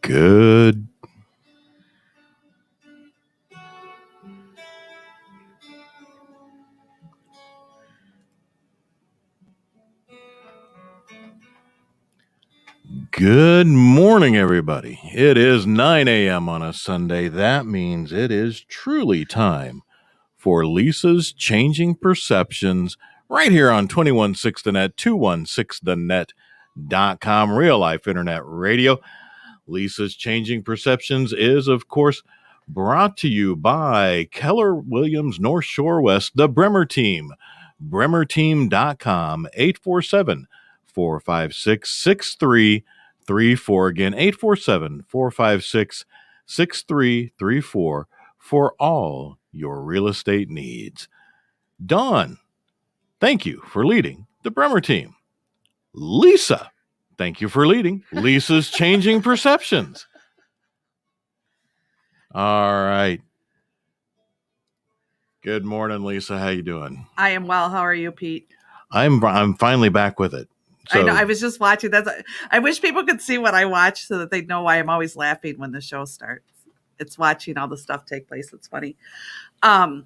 Good Good morning, everybody. It is 9 a.m. on a Sunday. That means it is truly time for Lisa's Changing Perceptions right here on 216 the Net, 216thenet.com, real life internet radio. Lisa's Changing Perceptions is, of course, brought to you by Keller Williams North Shore West, the Bremer Team. BremerTeam.com, 847-456-6334. Again, 847-456-6334 for all your real estate needs. Dawn, thank you for leading the Bremer Team. Lisa, thank you for leading Lisa's Changing Perceptions. All right. Good morning, Lisa. How you doing? I am well. How are you, Pete? I'm finally back with it. So, I know. I was just watching. I wish people could see what I watch so that they know why I'm always laughing when the show starts. It's watching all the stuff take place. It's funny. I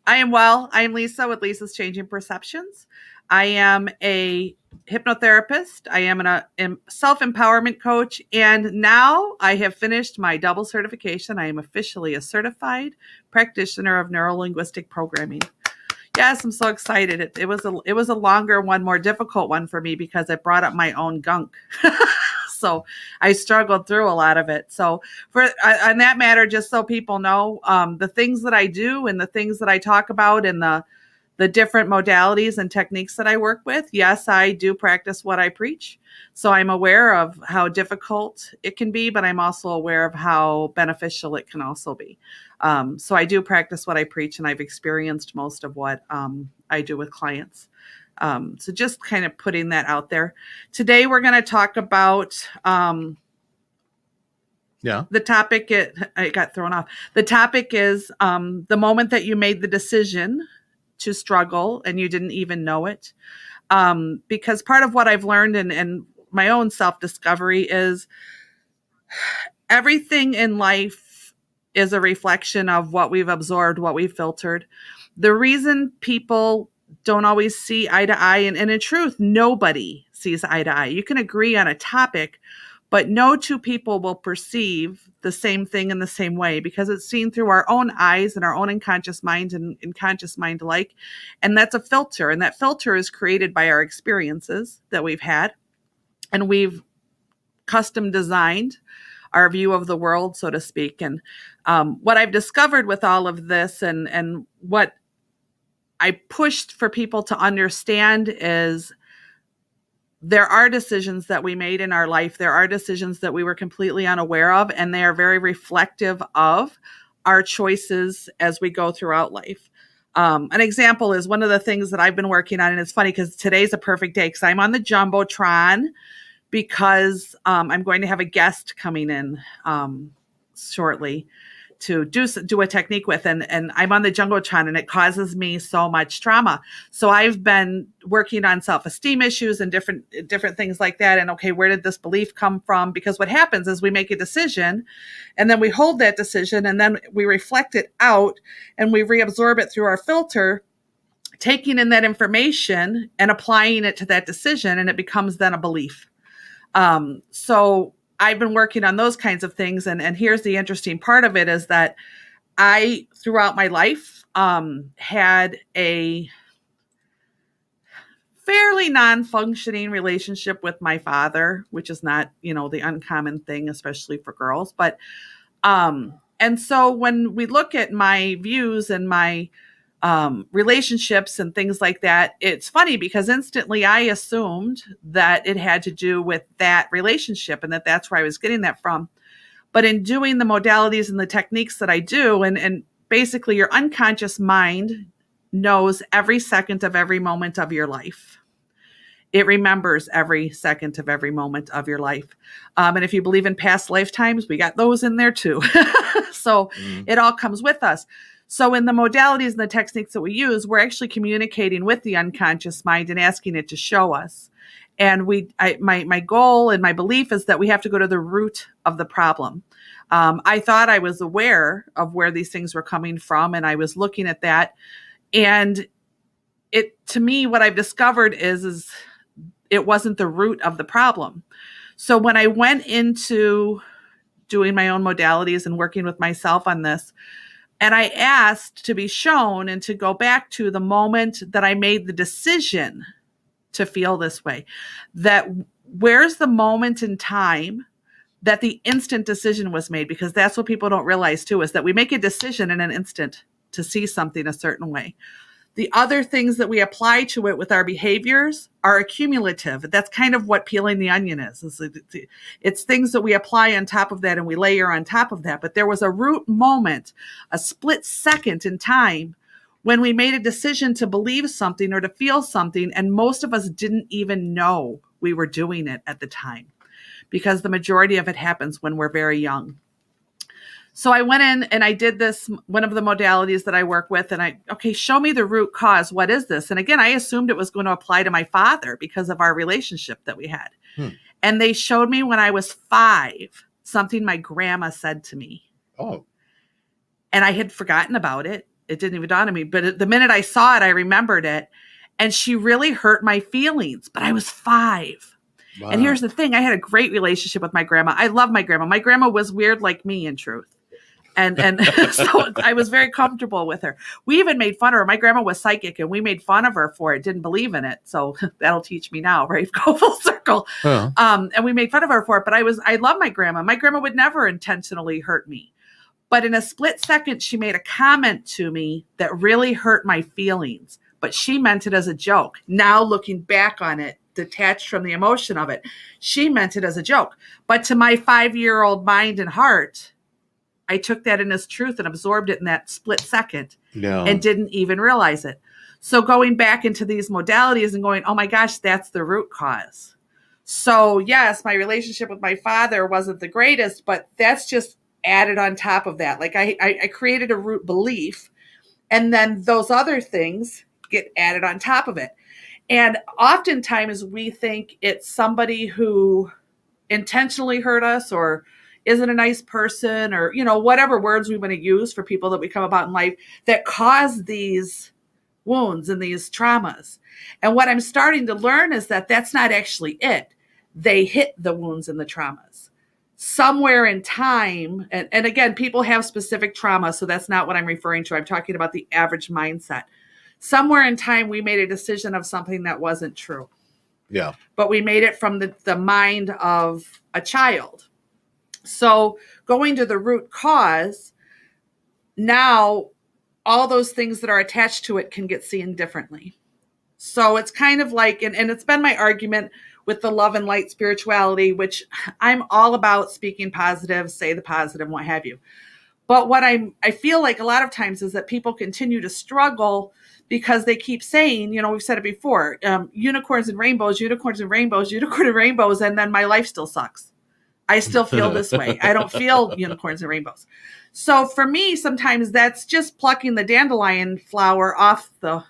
am well. I am Lisa with Lisa's Changing Perceptions. I am a hypnotherapist. I am a self-empowerment coach. And now I have finished my double certification. I am officially a certified practitioner of neuro-linguistic programming. Yes, I'm so excited. It was a longer one, more difficult one for me because it brought up my own gunk. So I struggled through a lot of it. So on that matter, just so people know, the things that I do and the things that I talk about and the different modalities and techniques that I work with, yes, I do practice what I preach. So I'm aware of how difficult it can be, but I'm also aware of how beneficial it can also be. So I do practice what I preach, and I've experienced most of what I do with clients. So just kind of putting that out there. Today, we're going to talk about the topic. I got thrown off. The topic is the moment that you made the decision to struggle and you didn't even know it. Because part of what I've learned and my own self-discovery is everything in life is a reflection of what we've absorbed, what we've filtered. The reason people don't always see eye to eye, and in truth, nobody sees eye to eye. You can agree on a topic, but no two people will perceive the same thing in the same way because it's seen through our own eyes and our own unconscious mind and conscious mind alike. And that's a filter. And that filter is created by our experiences that we've had. And we've custom designed our view of the world, so to speak. And what I've discovered with all of this and what I pushed for people to understand is there are decisions that we made in our life. There are decisions that we were completely unaware of, and they are very reflective of our choices as we go throughout life. An example is one of the things that I've been working on, and it's funny because today's a perfect day because I'm on the Jumbotron because I'm going to have a guest coming in shortly to do a technique with, and I'm on the Jumbotron, and it causes me so much trauma. So I've been working on self-esteem issues and different things like that. And okay, where did this belief come from? Because what happens is we make a decision, and then we hold that decision, and then we reflect it out, and we reabsorb it through our filter, taking in that information and applying it to that decision, and it becomes then a belief. So I've been working on those kinds of things. And here's the interesting part of it is that I, throughout my life, had a fairly non-functioning relationship with my father, which is not, the uncommon thing, especially for girls. But, and so when we look at my views and my relationships and things like that, it's funny because instantly I assumed that it had to do with that relationship and that's where I was getting that from. But in doing the modalities and the techniques that I do, and basically your unconscious mind knows every second of every moment of your life. It remembers every second of every moment of your life. And if you believe in past lifetimes, we got those in there too. So it all comes with us. So in the modalities and the techniques that we use, we're actually communicating with the unconscious mind and asking it to show us. And my goal and my belief is that we have to go to the root of the problem. I thought I was aware of where these things were coming from, and I was looking at that. And to me, what I've discovered is it wasn't the root of the problem. So when I went into doing my own modalities and working with myself on this, and I asked to be shown and to go back to the moment that I made the decision to feel this way, that where's the moment in time that the instant decision was made? Because that's what people don't realize too, is that we make a decision in an instant to see something a certain way. The other things that we apply to it with our behaviors are accumulative. That's kind of what peeling the onion is. It's things that we apply on top of that and we layer on top of that. But there was a root moment, a split second in time when we made a decision to believe something or to feel something, and most of us didn't even know we were doing it at the time, because the majority of it happens when we're very young. So I went in and I did this, one of the modalities that I work with, and show me the root cause. What is this? And again, I assumed it was going to apply to my father because of our relationship that we had. And they showed me when I was 5, something my grandma said to me. Oh. And I had forgotten about it. It didn't even dawn on me. But the minute I saw it, I remembered it. And she really hurt my feelings. But I was 5. Wow. And here's the thing. I had a great relationship with my grandma. I love my grandma. My grandma was weird like me, in truth. And so I was very comfortable with her. We even made fun of her. My grandma was psychic, and we made fun of her for it. Didn't believe in it. So that'll teach me now, right? Go full circle. Yeah. And we made fun of her for it. But I love my grandma. My grandma would never intentionally hurt me. But in a split second, she made a comment to me that really hurt my feelings. But she meant it as a joke. Now looking back on it, detached from the emotion of it, she meant it as a joke. But to my 5-year-old mind and heart, I took that in as truth and absorbed it in that split second and didn't even realize it. So going back into these modalities and going, oh my gosh, that's the root cause. So yes, my relationship with my father wasn't the greatest, but that's just added on top of that. Like I created a root belief, and then those other things get added on top of it. And oftentimes we think it's somebody who intentionally hurt us or isn't a nice person, or, whatever words we want to use for people that we come about in life that cause these wounds and these traumas. And what I'm starting to learn is that that's not actually it. They hit the wounds and the traumas somewhere in time. And again, people have specific trauma, so that's not what I'm referring to. I'm talking about the average mindset. Somewhere in time, we made a decision of something that wasn't true. Yeah. But we made it from the mind of a child. So going to the root cause, now all those things that are attached to it can get seen differently. So it's kind of like, and it's been my argument with the love and light spirituality, which I'm all about speaking positive, say the positive, what have you. But what I feel like a lot of times is that people continue to struggle because they keep saying, we've said it before, unicorns and rainbows, unicorns and rainbows, unicorn and rainbows, and then my life still sucks. I still feel this way. I don't feel unicorns and rainbows. So for me, sometimes that's just plucking the dandelion flower off the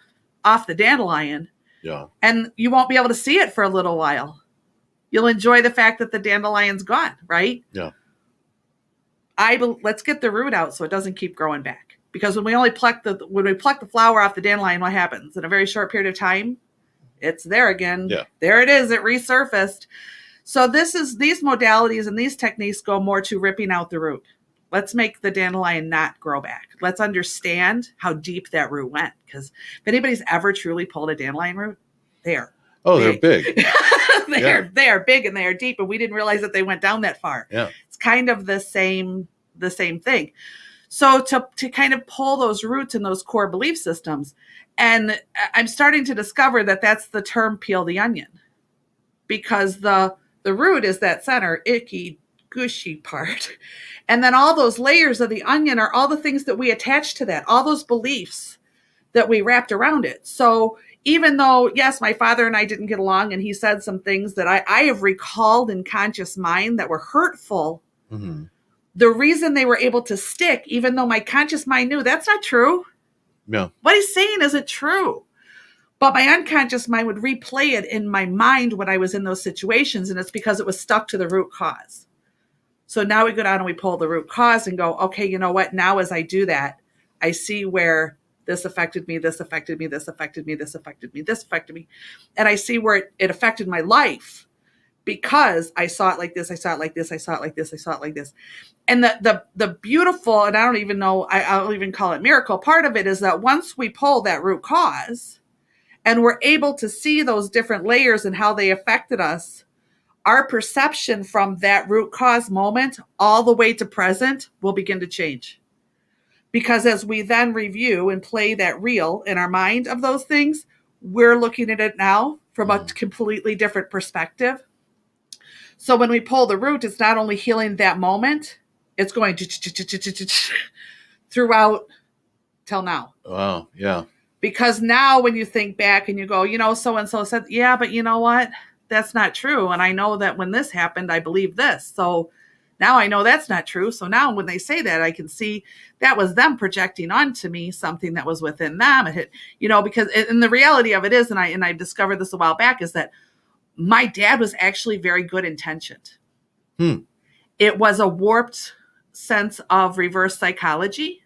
dandelion. Yeah. And you won't be able to see it for a little while. You'll enjoy the fact that the dandelion's gone, right? Yeah. Let's get the root out so it doesn't keep growing back. Because when we pluck the flower off the dandelion, what happens? In a very short period of time, it's there again. Yeah. There it is. It resurfaced. So these modalities and these techniques go more to ripping out the root. Let's make the dandelion not grow back. Let's understand how deep that root went. Because if anybody's ever truly pulled a dandelion root, they're big. They are big and they are deep, and we didn't realize that they went down that far. Yeah. It's kind of the same thing. So to kind of pull those roots and those core belief systems, and I'm starting to discover that that's the term peel the onion, because the root is that center, icky, gushy part. And then all those layers of the onion are all the things that we attach to that, all those beliefs that we wrapped around it. So even though, yes, my father and I didn't get along, and he said some things that I have recalled in conscious mind that were hurtful, mm-hmm. the reason they were able to stick, even though my conscious mind knew that's not true. Yeah. What he's saying isn't true. But my unconscious mind would replay it in my mind when I was in those situations. And it's because it was stuck to the root cause. So now we go down and we pull the root cause and go, okay, you know what? Now as I do that, I see where this affected me, this affected me, this affected me, this affected me, this affected me. And I see where it affected my life because I saw it like this, I saw it like this, I saw it like this, I saw it like this. And the beautiful, and I don't even know, I'll even call it miracle, part of it is that once we pull that root cause and we're able to see those different layers and how they affected us, our perception from that root cause moment all the way to present will begin to change. Because as we then review and play that reel in our mind of those things, we're looking at it now from a completely different perspective. So when we pull the root, it's not only healing that moment, it's going throughout till now. Wow. Yeah. Because now when you think back and you go, so-and-so said, yeah, but you know what? That's not true. And I know that when this happened, I believe this. So now I know that's not true. So now when they say that, I can see that was them projecting onto me something that was within them. Because and the reality of it is, and I discovered this a while back, is that my dad was actually very good intentioned. It was a warped sense of reverse psychology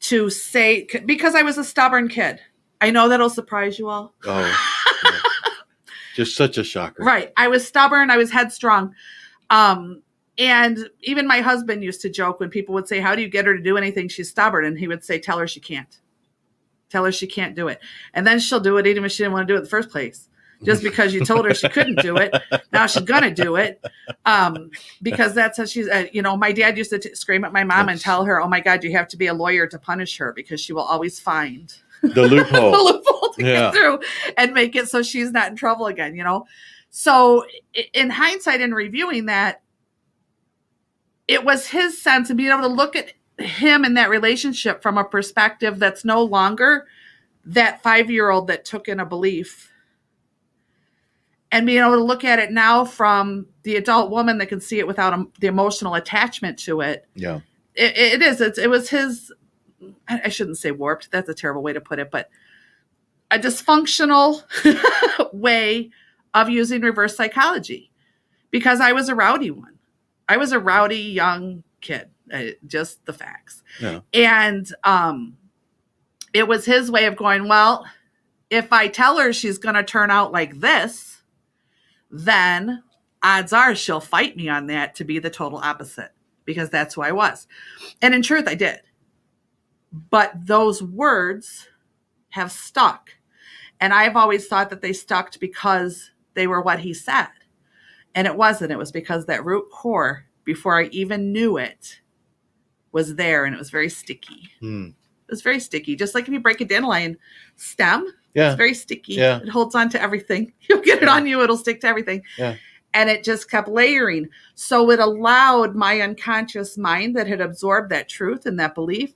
to say, because I was a stubborn kid. I know that'll surprise you all. Oh, yeah. Just such a shocker. Right. I was stubborn. I was headstrong. And even my husband used to joke when people would say, how do you get her to do anything? She's stubborn. And he would say, tell her she can't. Tell her she can't do it. And then she'll do it even if she didn't want to do it in the first place. Just because you told her she couldn't do it. Now she's going to do it. Because that's how she's, my dad used to scream at my mom and tell her, oh my God, you have to be a lawyer to punish her because she will always find the loophole. the loophole to get through and make it so she's not in trouble again, So in hindsight and reviewing that, it was his sense and being able to look at him in that relationship from a perspective that's no longer that 5-year-old that took in a belief, and being able to look at it now from the adult woman that can see it without the emotional attachment to it. Yeah. It was his, I shouldn't say warped. That's a terrible way to put it, but a dysfunctional way of using reverse psychology, because I was a rowdy one. I was a rowdy young kid, just the facts. Yeah. And it was his way of going, well, if I tell her she's going to turn out like this, then odds are she'll fight me on that to be the total opposite, because that's who I was. And in truth, I did. But those words have stuck. And I've always thought that they stuck because they were what he said. And it wasn't. It was because that root core, before I even knew it, was there, and it was very sticky. It was very sticky. Just like if you break a dandelion stem, it's very sticky. Yeah. It holds on to everything. You'll get it on you, it'll stick to everything. Yeah. And it just kept layering. So it allowed my unconscious mind that had absorbed that truth and that belief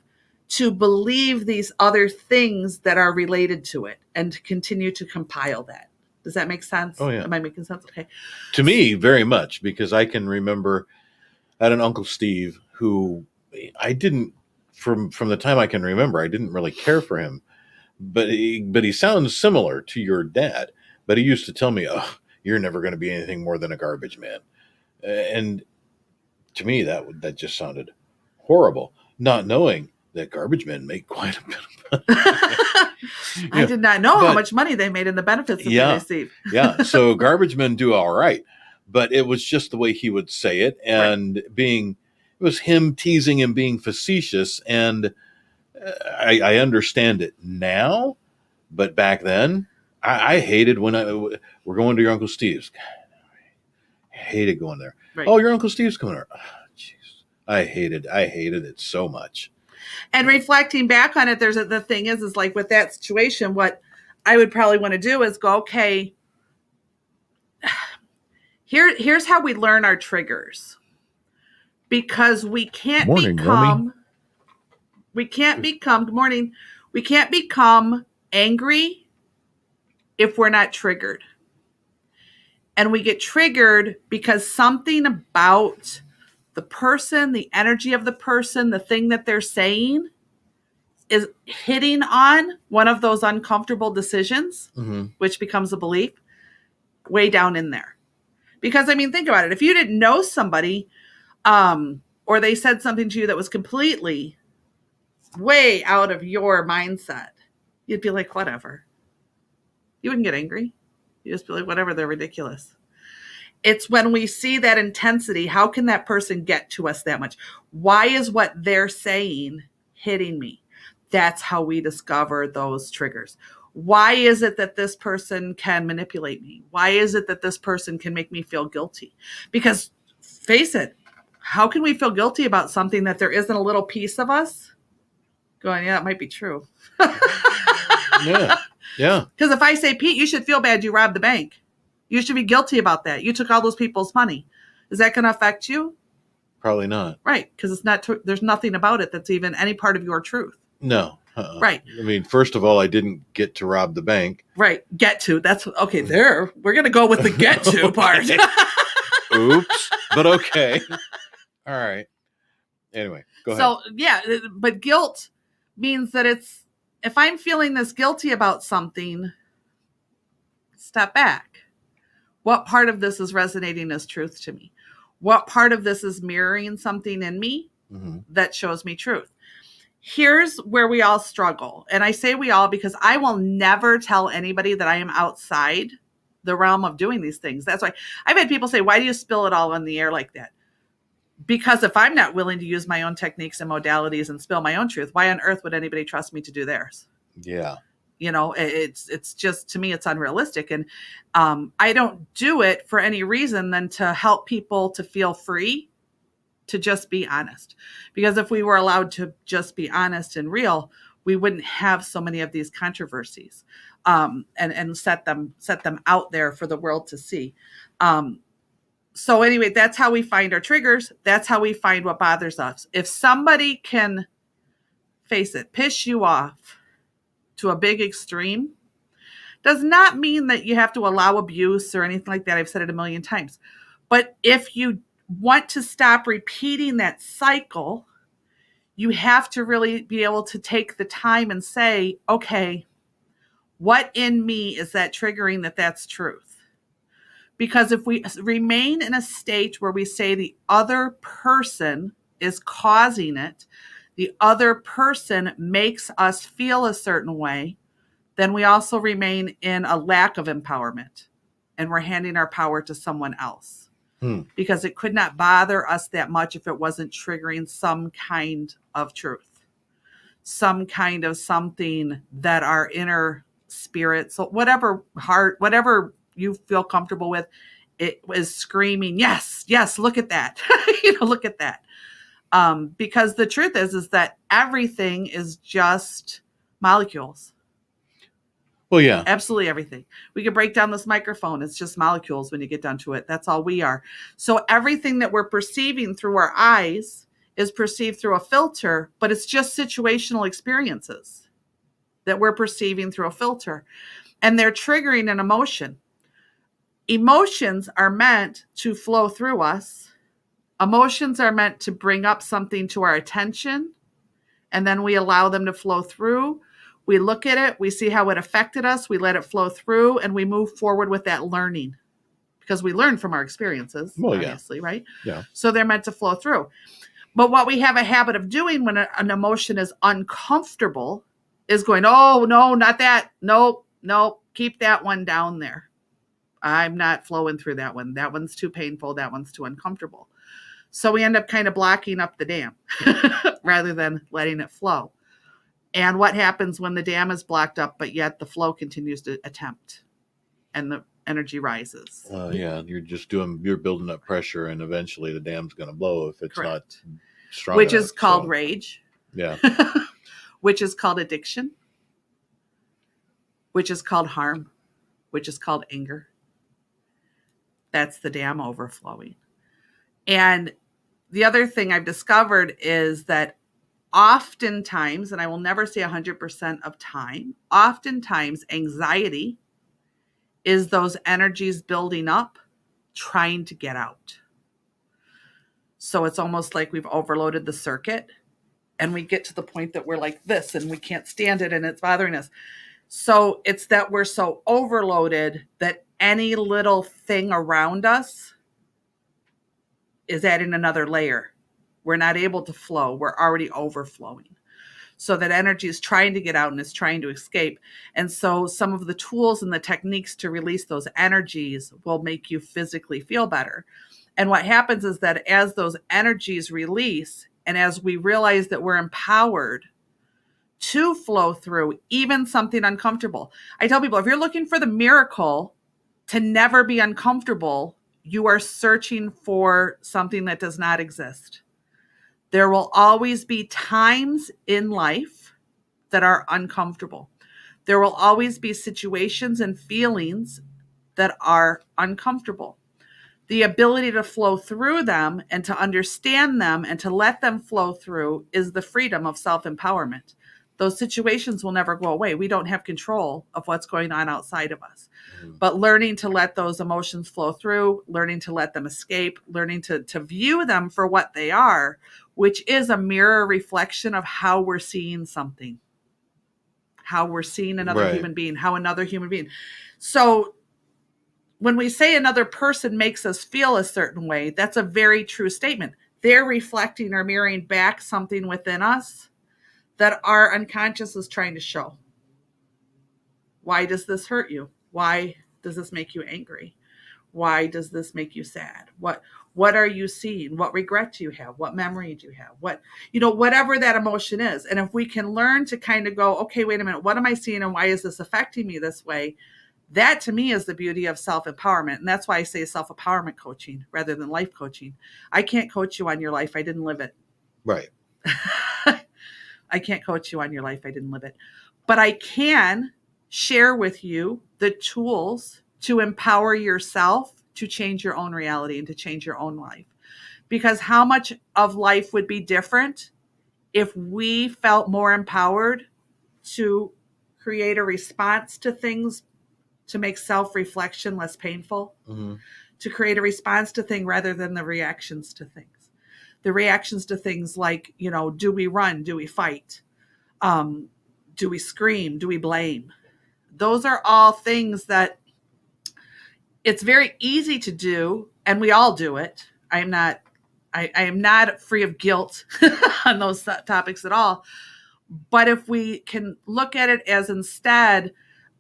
to believe these other things that are related to it and to continue to compile that. Does that make sense? Oh, yeah. Am I making sense? Okay. To me, very much, because I can remember I had an Uncle Steve who I didn't, from the time I can remember, I didn't really care for him. But he sounds similar to your dad. But he used to tell me, oh, you're never going to be anything more than a garbage man. And to me, that just sounded horrible, not knowing that garbage men make quite a bit of money. I did not know how much money they made in the benefits that they received. Yeah. So garbage men do all right. But it was just the way he would say it. And it was him teasing and being facetious. And I understand it now. But back then, I hated when we're going to your Uncle Steve's. I hated going there. Right. Oh, your Uncle Steve's coming there. Oh, jeez. I hated it so much. And reflecting back on it, the thing is like with that situation, what I would probably want to do is go, okay, here's how we learn our triggers. Because we can't become angry if we're not triggered. And we get triggered because something about the person, the energy of the person, the thing that they're saying is hitting on one of those uncomfortable decisions, which becomes a belief, way down in there. Because, I mean, think about it. If you didn't know somebody, or they said something to you that was completely way out of your mindset, you'd be like, whatever. You wouldn't get angry. You just be like, whatever, they're ridiculous. It's when we see that intensity, how can that person get to us that much? Why is what they're saying hitting me? That's how we discover those triggers. Why is it that this person can manipulate me? Why is it that this person can make me feel guilty? Because face it, how can we feel guilty about something that there isn't a little piece of us going, yeah, it might be true. Yeah. Yeah. Because if I say, Pete, you should feel bad you robbed the bank. You should be guilty about that. You took all those people's money. Is that going to affect you? Probably not. Right. Because it's not. There's nothing about it that's even any part of your truth. No. Right. I mean, first of all, I didn't get to rob the bank. Right. Get to. That's okay. There. We're going to go with the get to part. Oops. But okay. All right. Anyway, go ahead. So, yeah. But guilt means that it's, if I'm feeling this guilty about something, step back. What part of this is resonating as truth to me? What part of this is mirroring something in me that shows me truth? Here's where we all struggle. And I say we all because I will never tell anybody that I am outside the realm of doing these things. That's why I've had people say, why do you spill it all on the air like that? Because if I'm not willing to use my own techniques and modalities and spill my own truth, why on earth would anybody trust me to do theirs? Yeah. You know, it's just, to me, it's unrealistic. And I don't do it for any reason than to help people to feel free to just be honest. Because if we were allowed to just be honest and real, we wouldn't have so many of these controversies and set them out there for the world to see. So anyway, that's how we find our triggers. That's how we find what bothers us. If somebody can, face it, piss you off to a big extreme, does not mean that you have to allow abuse or anything like that. I've said it a million times. But if you want to stop repeating that cycle, you have to really be able to take the time and say, okay, what in me is that triggering that's truth? Because if we remain in a state where we say the other person is causing it, the other person makes us feel a certain way, then we also remain in a lack of empowerment and we're handing our power to someone else. Because it could not bother us that much if it wasn't triggering some kind of truth, some kind of something that our inner spirit, so whatever heart, whatever you feel comfortable with, it was screaming, yes, look at that. Look at that. Because the truth is that everything is just molecules. Well, yeah. Absolutely everything. We can break down this microphone. It's just molecules when you get down to it. That's all we are. So everything that we're perceiving through our eyes is perceived through a filter, but it's just situational experiences that we're perceiving through a filter. And they're triggering an emotion. Emotions are meant to flow through us. Emotions are meant to bring up something to our attention, and then we allow them to flow through. We look at it, we see how it affected us, we let it flow through, and we move forward with that learning because we learn from our experiences, obviously, right? Yeah. So they're meant to flow through. But what we have a habit of doing when an emotion is uncomfortable is going, oh, no, not that. Nope, keep that one down there. I'm not flowing through that one. That one's too painful. That one's too uncomfortable. So we end up kind of blocking up the dam rather than letting it flow. And what happens when the dam is blocked up, but yet the flow continues to attempt and the energy rises? Yeah, you're building up pressure and eventually the dam's going to blow if it's not strong Which enough, is called rage. Yeah. Which is called addiction. Which is called harm. Which is called anger. That's the dam overflowing. And the other thing I've discovered is that oftentimes, and I will never say 100% of time, oftentimes anxiety is those energies building up, trying to get out. So it's almost like we've overloaded the circuit, and we get to the point that we're like this and we can't stand it and it's bothering us. So it's that we're so overloaded that any little thing around us is adding another layer. We're not able to flow. We're already overflowing. So that energy is trying to get out and is trying to escape. And so some of the tools and the techniques to release those energies will make you physically feel better. And what happens is that as those energies release, and as we realize that we're empowered to flow through even something uncomfortable. I tell people, if you're looking for the miracle to never be uncomfortable, you are searching for something that does not exist. There will always be times in life that are uncomfortable. There will always be situations and feelings that are uncomfortable. The ability to flow through them and to understand them and to let them flow through is the freedom of self-empowerment. Those situations will never go away. We don't have control of what's going on outside of us. But learning to let those emotions flow through, learning to let them escape, learning to view them for what they are, which is a mirror reflection of how we're seeing something, how we're seeing another human being, how another human being. So when we say another person makes us feel a certain way, that's a very true statement. They're reflecting or mirroring back something within us that our unconscious is trying to show. Why does this hurt you? Why does this make you angry? Why does this make you sad? What are you seeing? What regret do you have? What memory do you have? Whatever that emotion is. And if we can learn to kind of go, okay, wait a minute, what am I seeing and why is this affecting me this way? That to me is the beauty of self-empowerment. And that's why I say self-empowerment coaching rather than life coaching. I can't coach you on your life. I didn't live it. Right. I can't coach you on your life. I didn't live it. But I can share with you the tools to empower yourself to change your own reality and to change your own life. Because how much of life would be different if we felt more empowered to create a response to things, to make self-reflection less painful, to create a response to things rather than the reactions to things. The reactions to things like, do we run? Do we fight? Do we scream? Do we blame? Those are all things that it's very easy to do, and we all do it. I am not free of guilt on those topics at all. But if we can look at it as instead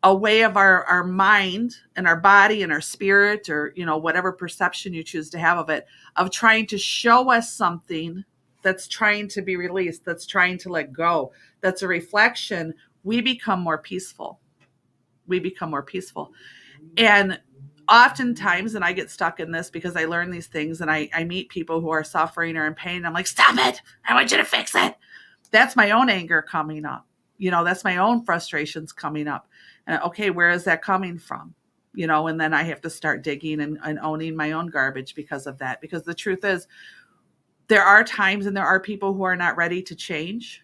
a way of our mind and our body and our spirit, or, whatever perception you choose to have of it, of trying to show us something that's trying to be released, that's trying to let go, that's a reflection, we become more peaceful. We become more peaceful. And oftentimes, and I get stuck in this because I learn these things and I meet people who are suffering or in pain. And I'm like, stop it. I want you to fix it. That's my own anger coming up. That's my own frustrations coming up. And okay, where is that coming from? And then I have to start digging and owning my own garbage because of that. Because the truth is, there are times and there are people who are not ready to change.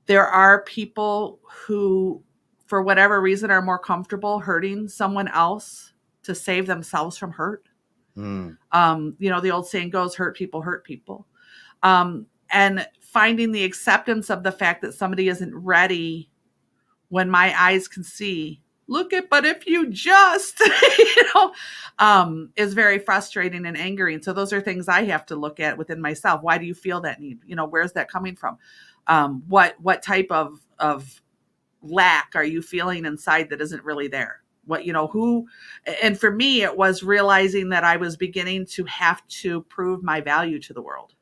There are people who, for whatever reason, are more comfortable hurting someone else to save themselves from hurt. The old saying goes, hurt people hurt people. And finding the acceptance of the fact that somebody isn't ready when my eyes can see, but if you just, is very frustrating and angering. So those are things I have to look at within myself. Why do you feel that need? Where's that coming from? What type of lack are you feeling inside that isn't really there? And for me, it was realizing that I was beginning to have to prove my value to the world,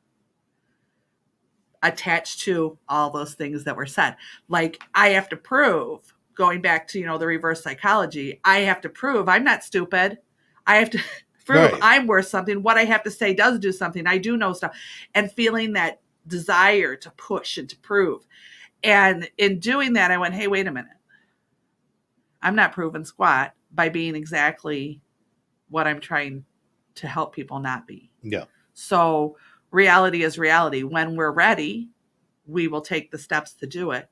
attached to all those things that were said. Like, I have to prove, going back to, the reverse psychology, I have to prove I'm not stupid. I have to prove I'm worth something. What I have to say does do something. I do know stuff. And feeling that desire to push and to prove. And in doing that, I went, hey, wait a minute. I'm not proving squat by being exactly what I'm trying to help people not be. Yeah. So reality is reality. When we're ready, we will take the steps to do it.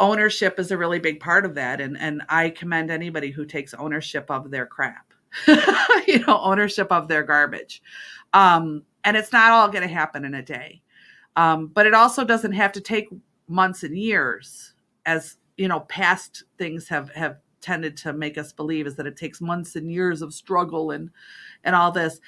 Ownership is a really big part of that. And I commend anybody who takes ownership of their crap. ownership of their garbage. And it's not all going to happen in a day. But it also doesn't have to take months and years, as past things have tended to make us believe, is that it takes months and years of struggle and all this.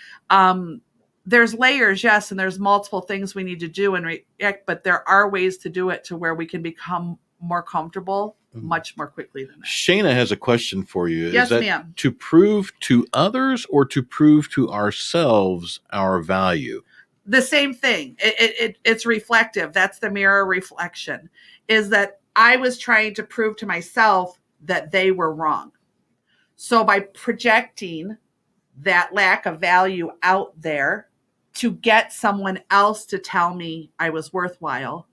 There's layers, yes, and there's multiple things we need to do and react, but there are ways to do it to where we can become more comfortable much more quickly than that. Shayna has a question for you. Yes, Is that ma'am. to prove to others or to prove to ourselves our value? The same thing. It's reflective. That's the mirror reflection, is that I was trying to prove to myself that they were wrong. So by projecting that lack of value out there to get someone else to tell me I was worthwhile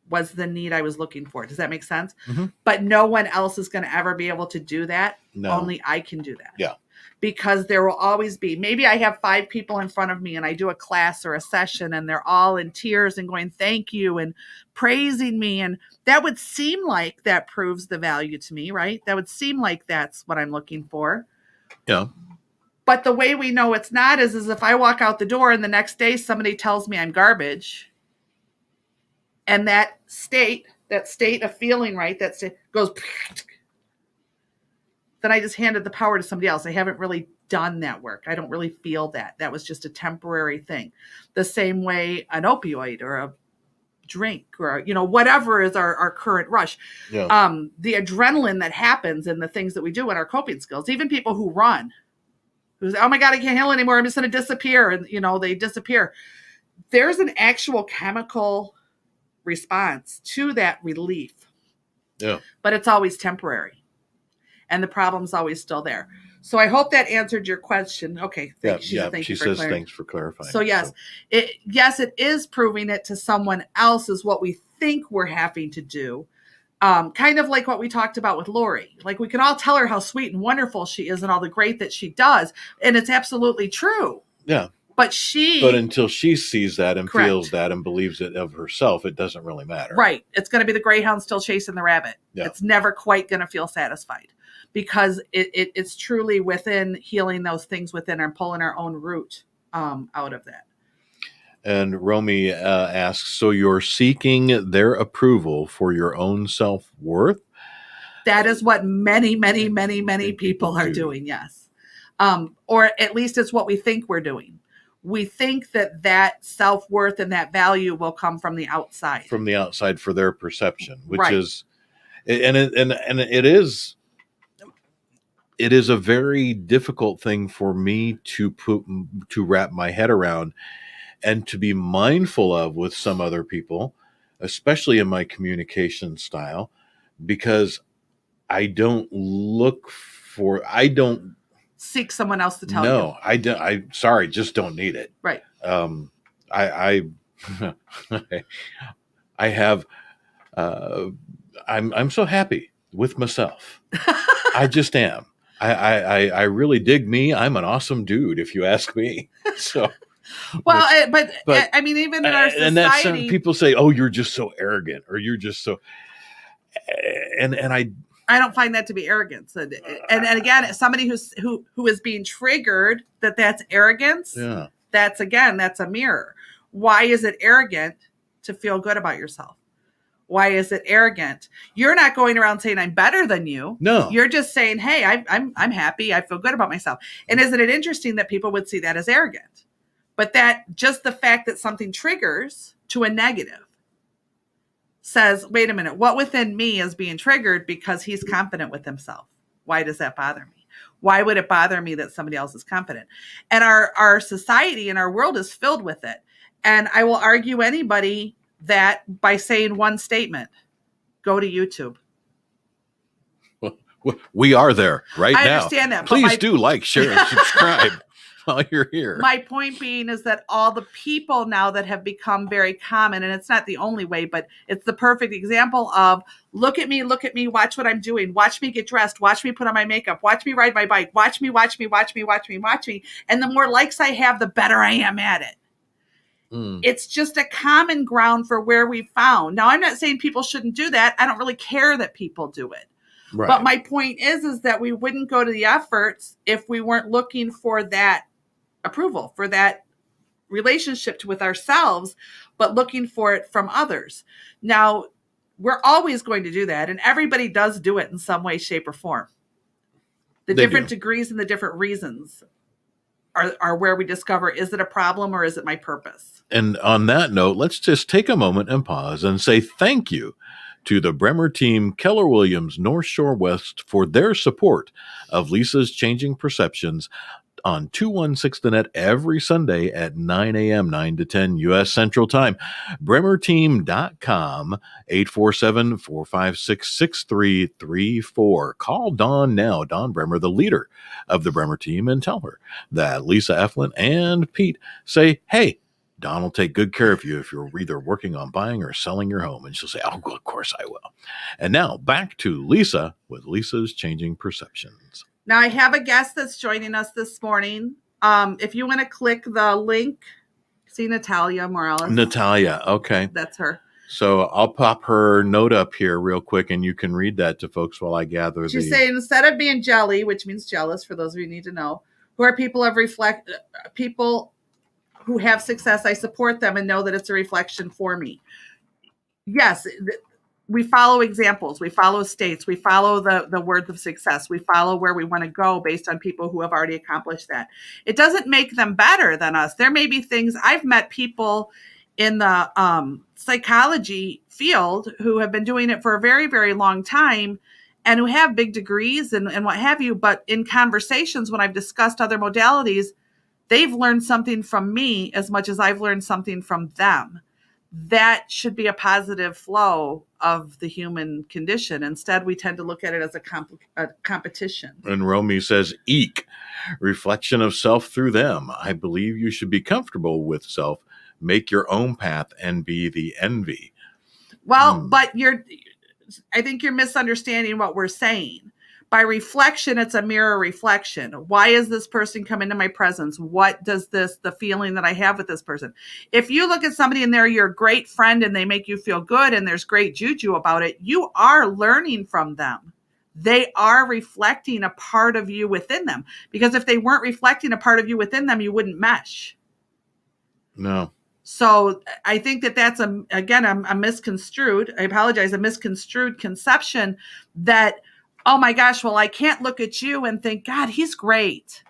was the need I was looking for. Does that make sense? Mm-hmm. But no one else is going to ever be able to do that. No. Only I can do that. Yeah. Because there will always be, maybe I have 5 people in front of me and I do a class or a session and they're all in tears and going, thank you, and praising me. And that would seem like that proves the value to me, right? That would seem like that's what I'm looking for. Yeah. But the way we know it's not is if I walk out the door and the next day somebody tells me I'm garbage, and that state of feeling, right, that state goes, then I just handed the power to somebody else. I haven't really done that work. I don't really feel that. That was just a temporary thing. The same way an opioid or a drink or, whatever is our current rush. Yeah. The adrenaline that happens and the things that we do in our coping skills, even people who run, who say, oh my God, I can't handle it anymore, I'm just going to disappear. And, they disappear. There's an actual chemical response to that relief. Yeah. But it's always temporary. And the problem's always still there. So I hope that answered your question. Okay. She says thanks for clarifying. So yes, it is proving it to someone else is what we think we're having to do. Kind of like what we talked about with Lori. Like we can all tell her how sweet and wonderful she is and all the great that she does. And it's absolutely true. Yeah. But until she sees that and correct. Feels that and believes it of herself, it doesn't really matter. Right. It's going to be the greyhound still chasing the rabbit. Yeah. It's never quite going to feel satisfied because it's truly within healing those things within and pulling our own root out of that. And Romy asks, so you're seeking their approval for your own self-worth? That is what many, many, many, many people are doing, yes. Or at least it's what we think we're doing. We think that self-worth and that value will come from the outside. From the outside for their perception, which right. is, and it is a very difficult thing for me to wrap my head around and to be mindful of with some other people, especially in my communication style, because I don't seek someone else to tell you. No, I don't. Sorry, just don't need it. Right. I have. I'm so happy with myself. I just am. I really dig me. I'm an awesome dude, if you ask me. So. Well, but I mean, even in our society, and that's people say, "Oh, you're just so arrogant," or "You're just so," and I don't find that to be arrogance. And again, somebody who is being triggered that's arrogance. Yeah. That's a mirror. Why is it arrogant to feel good about yourself? Why is it arrogant? You're not going around saying I'm better than you. No. You're just saying, hey, I'm happy. I feel good about myself. And isn't it interesting that people would see that as arrogant? But that just the fact that something triggers to a negative says, wait a minute, what within me is being triggered because he's confident with himself? Why does that bother me? Why would it bother me that somebody else is confident? And our society and our world is filled with it. And I will argue anybody that by saying one statement, go to YouTube. We are there right now. I understand that. Please do like, share, and subscribe. While you're here. My point being is that all the people now that have become very common, and it's not the only way, but it's the perfect example of look at me, watch what I'm doing, watch me get dressed, watch me put on my makeup, watch me ride my bike, watch me. And the more likes I have, the better I am at it. It's just a common ground for where we found. Now, I'm not saying people shouldn't do that. I don't really care that people do it. Right. But my point is that we wouldn't go to the efforts if we weren't looking for that approval, for that relationship with ourselves, but looking for it from others. Now, we're always going to do that, and everybody does do it in some way, shape, or form. The different degrees and the different reasons are where we discover, is it a problem or is it my purpose? And on that note, let's just take a moment and pause and say thank you to the Bremer team, Keller Williams, North Shore West, for their support of Lisa's Changing Perceptions on 216 The Net every Sunday at 9 a.m., 9 to 10 U.S. Central Time. BremerTeam.com, 847-456-6334. Call Dawn now, Dawn Bremer, the leader of the Bremer team, and tell her that Lisa Eflin and Pete say, hey, Dawn will take good care of you if you're either working on buying or selling your home. And she'll say, oh, of course I will. And now back to Lisa with Lisa's Changing Perceptions. Now, I have a guest that's joining us this morning. If you want to click the link, see Natalia Morales. Natalia, okay. That's her. So I'll pop her note up here real quick, and you can read that to folks while I gather. She's saying, instead of being jelly, which means jealous for those of you who need to know, who are people who have success, I support them and know that it's a reflection for me. Yes, we follow examples, we follow states, we follow the words of success, we follow where we want to go based on people who have already accomplished that. It doesn't make them better than us. There may be things, I've met people in the psychology field who have been doing it for a very, very long time and who have big degrees and what have you, but in conversations when I've discussed other modalities, they've learned something from me as much as I've learned something from them. That should be a positive flow of the human condition. Instead, we tend to look at it as a competition. And Romy says, eek, reflection of self through them. I believe you should be comfortable with self, make your own path, and be the envy. Well, but I think you're misunderstanding what we're saying. By reflection, it's a mirror reflection. Why is this person come into my presence? What does the feeling that I have with this person? If you look at somebody and they're your great friend and they make you feel good and there's great juju about it, you are learning from them. They are reflecting a part of you within them. Because if they weren't reflecting a part of you within them, you wouldn't mesh. No. So I think that's a misconstrued, I apologize, a misconstrued conception that, oh my gosh, well, I can't look at you and think, God, he's great.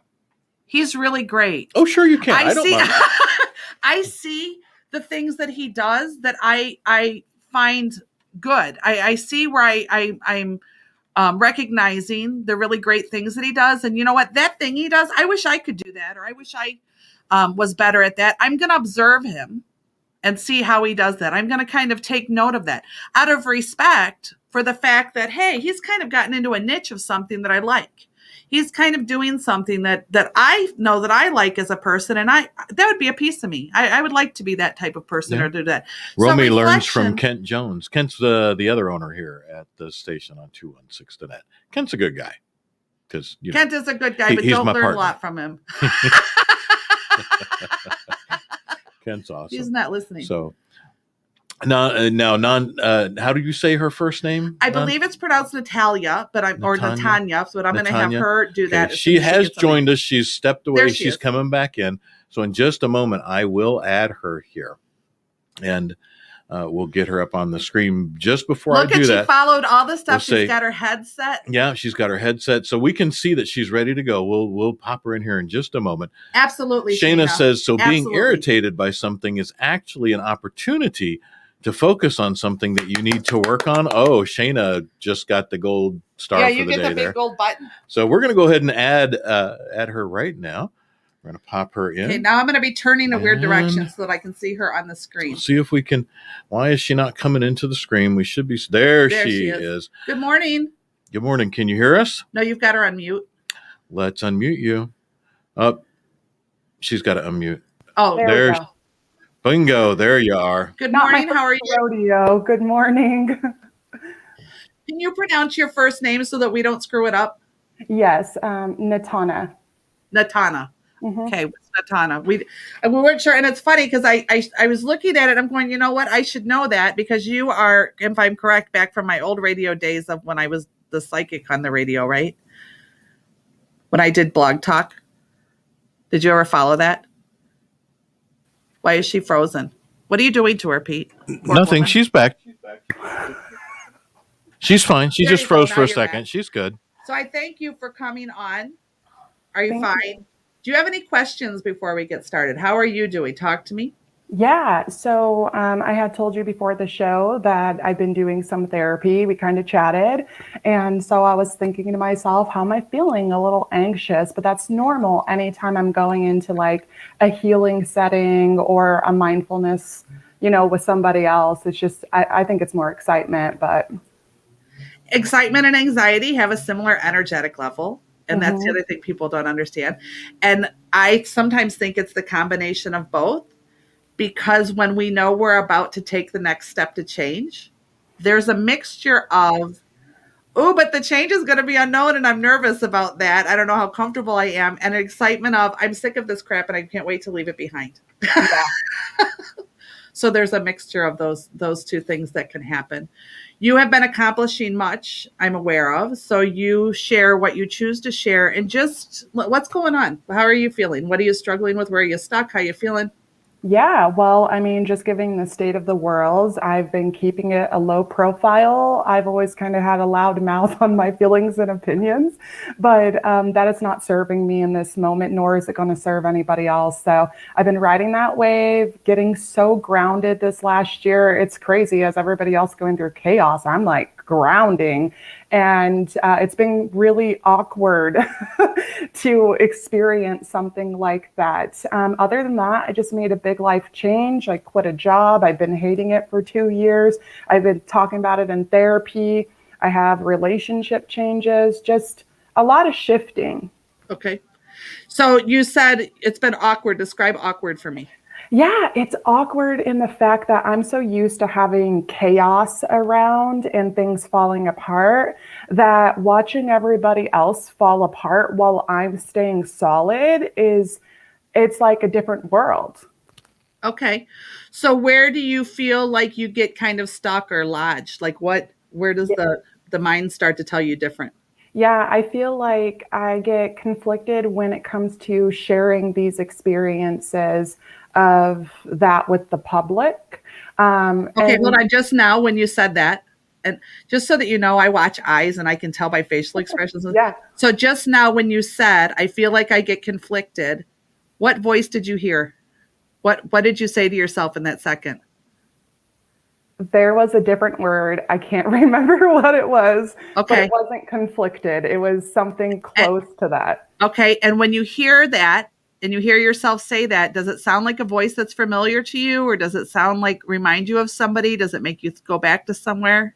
He's really great. Oh, sure you can. I don't mind. I see the things that he does that I find good. I see where I'm recognizing the really great things that he does. And you know what? That thing he does, I wish I could do that, or I wish I was better at that. I'm going to observe him and see how he does that. I'm going to kind of take note of that out of respect for the fact that, hey, he's kind of gotten into a niche of something that I like. He's kind of doing something that I know that I like as a person, and that would be a piece of me. I would like to be that type of person or do that. Romy learns from Kent Jones. Kent's the other owner here at the station on 216 The Net. Kent's a good guy. Kent is a good guy, but don't learn a lot from him. Kent's awesome. He's not listening. So now, how do you say her first name? I believe it's pronounced Natalia, or Natanya, but I'm going to have her do that. She has joined us. She's stepped away. She's coming back in. So in just a moment, I will add her here, and we'll get her up on the screen. Just before I do that, she followed all the stuff. She's got her headset. Yeah, she's got her headset, so we can see that she's ready to go. We'll pop her in here in just a moment. Absolutely. Shayna says, so being irritated by something is actually an opportunity to focus on something that you need to work on. Oh, Shayna just got the gold star for the day. Yeah, you get the big gold button. So we're going to go ahead and add her right now. We're going to pop her in. Okay, now I'm going to be turning a weird direction so that I can see her on the screen. See if we can. Why is she not coming into the screen? We should be. There she is. Good morning. Good morning. Can you hear us? No, you've got her on mute. Let's unmute you. Oh, she's got to unmute. Oh, there we go. Bingo, there you are. Good morning. How are you? Rodeo. Good morning. Can you pronounce your first name so that we don't screw it up? Yes, Natana. Natana. Mm-hmm. Okay, what's Natana? We weren't sure, and it's funny because I was looking at it. I'm going, you know what? I should know that because you are, if I'm correct, back from my old radio days of when I was the psychic on the radio, right? When I did Blog Talk. Did you ever follow that? Why is she frozen? What are you doing to her, Pete? Poor Nothing. woman. She's back. She's fine. She There just you go. froze Now for a you're second. back. She's good. So I thank you for coming on. Are you Thank fine? you. Do you have any questions before we get started? How are you doing? Talk to me. Yeah, so I had told you before the show that I've been doing some therapy. We kind of chatted. And so I was thinking to myself, how am I feeling? A little anxious, but that's normal anytime I'm going into like a healing setting or a mindfulness, with somebody else. It's just, I think it's more excitement, but. Excitement and anxiety have a similar energetic level. And that's the other thing people don't understand. And I sometimes think it's the combination of both. Because when we know we're about to take the next step to change, there's a mixture of, oh, but the change is going to be unknown and I'm nervous about that. I don't know how comfortable I am. And an excitement of, I'm sick of this crap and I can't wait to leave it behind. Yeah. So there's a mixture of those two things that can happen. You have been accomplishing much, I'm aware of. So you share what you choose to share and just what's going on? How are you feeling? What are you struggling with? Where are you stuck? How are you feeling? Yeah, well, I mean, just giving the state of the world, I've been keeping it a low profile. I've always kind of had a loud mouth on my feelings and opinions, but that is not serving me in this moment, nor is it going to serve anybody else. So I've been riding that wave, getting so grounded this last year. It's crazy as everybody else going through chaos. I'm like grounding. And it's been really awkward to experience something like that. Other than that, I just made a big life change. I quit a job. I've been hating it for 2 years. I've been talking about it in therapy. I have relationship changes, just a lot of shifting. Okay. So you said it's been awkward. Describe awkward for me. Yeah, it's awkward in the fact that I'm so used to having chaos around and things falling apart that watching everybody else fall apart while I'm staying solid it's like a different world. Okay. So where do you feel like you get kind of stuck or lodged? Like where does the mind start to tell you different? Yeah, I feel like I get conflicted when it comes to sharing these experiences of that with the public. Okay, And hold on. Just now when you said that, and just so that you know, I watch eyes and I can tell by facial expressions. yeah, So just now when you said, I feel like I get conflicted, what voice did you hear? What did you say to yourself in that second? there was a different word. I can't remember what it was, but Okay. it wasn't conflicted. It was something close to that. Okay. And when you hear that and you hear yourself say that, does it sound like a voice that's familiar to you, or does it sound like remind you of somebody? Does it make you go back to somewhere?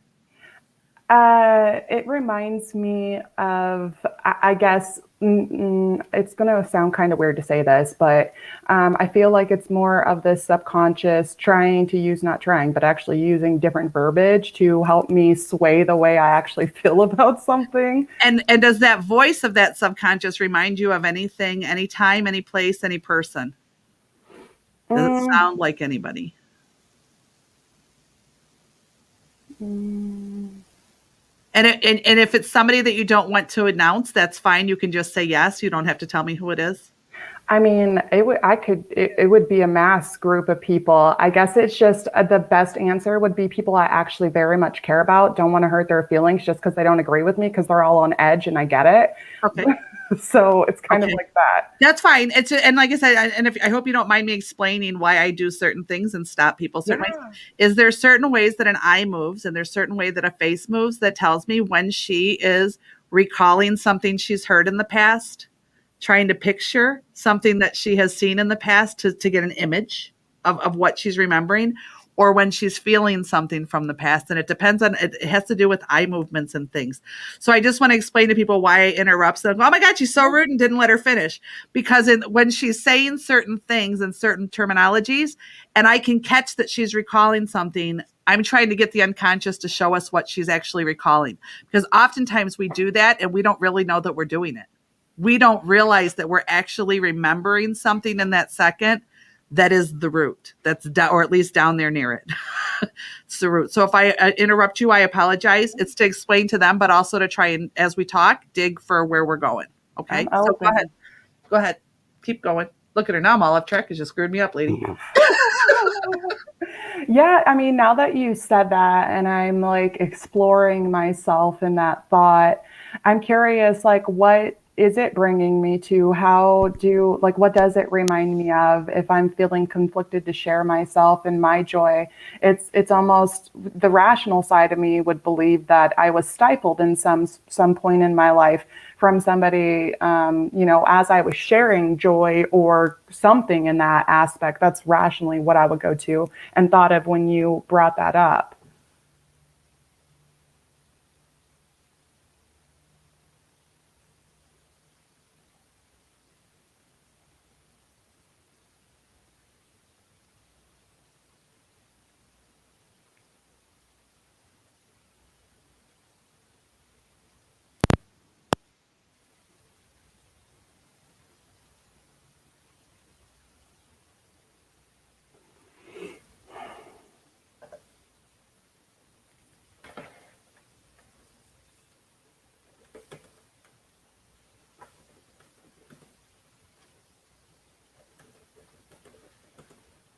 It reminds me of, I guess, it's going to sound kind of weird to say this, but I feel like it's more of the subconscious trying to use, not trying, but actually using different verbiage to help me sway the way I actually feel about something. And does that voice of that subconscious remind you of anything, any time, any place, any person? Does it sound like anybody? And if it's somebody that you don't want to announce, that's fine. You can just say yes. You don't have to tell me who it is. I mean, it would be a mass group of people. I guess it's just the best answer would be people I actually very much care about, don't want to hurt their feelings just because they don't agree with me because they're all on edge and I get it. Okay. So it's kind of like that. That's fine. And like I said, and I hope you don't mind me explaining why I do certain things and stop people certain ways. Is there certain ways that an eye moves and there's certain way that a face moves that tells me when she is recalling something she's heard in the past, trying to picture something that she has seen in the past to get an image of what she's remembering, or when she's feeling something from the past. And it depends on, it has to do with eye movements and things. So I just want to explain to people why I interrupt. So, oh my God, she's so rude and didn't let her finish. Because when she's saying certain things and certain terminologies, and I can catch that she's recalling something, I'm trying to get the unconscious to show us what she's actually recalling. Because oftentimes we do that and we don't really know that we're doing it. We don't realize that we're actually remembering something in that second That is the root. That's or at least down there near it. It's the root. So if I interrupt you, I apologize. It's to explain to them, but also to try and, as we talk, dig for where we're going. Okay. So go ahead. Go ahead. Keep going. Look at her now. I'm all off track because you screwed me up, lady. Yeah, I mean, now that you said that and I'm like exploring myself in that thought, I'm curious, like, what is it bringing me to? What does it remind me of if I'm feeling conflicted to share myself and my joy? It's almost the rational side of me would believe that I was stifled in some point in my life from somebody, as I was sharing joy or something in that aspect. That's rationally what I would go to and thought of when you brought that up.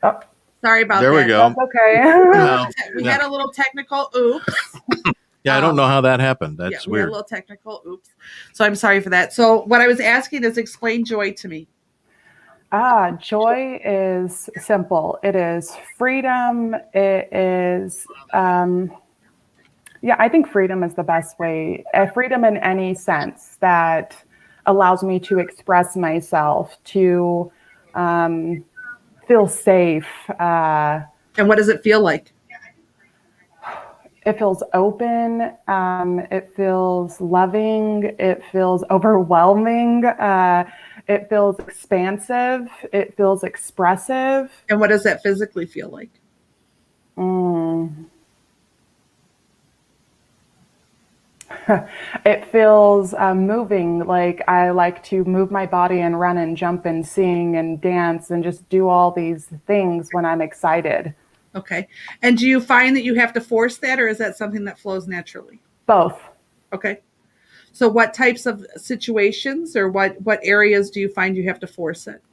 Oh, sorry about there that. We go. That's okay. We had a little technical oops. Yeah, I don't know how that happened. That's we had weird. a little technical oops. So I'm sorry for that. So what I was asking is explain joy to me. Joy is simple. It is freedom. It is, I think freedom is the best way. Freedom in any sense that allows me to express myself, to feel safe. And what does it feel like? It feels open. It feels loving. It feels overwhelming. It feels expansive. It feels expressive. And what does that physically feel like? It feels moving. Like I like to move my body and run and jump and sing and dance and just do all these things when I'm excited. Okay. And do you find that you have to force that, or is that something that flows naturally? Both. Okay. So what types of situations or what areas do you find you have to force it?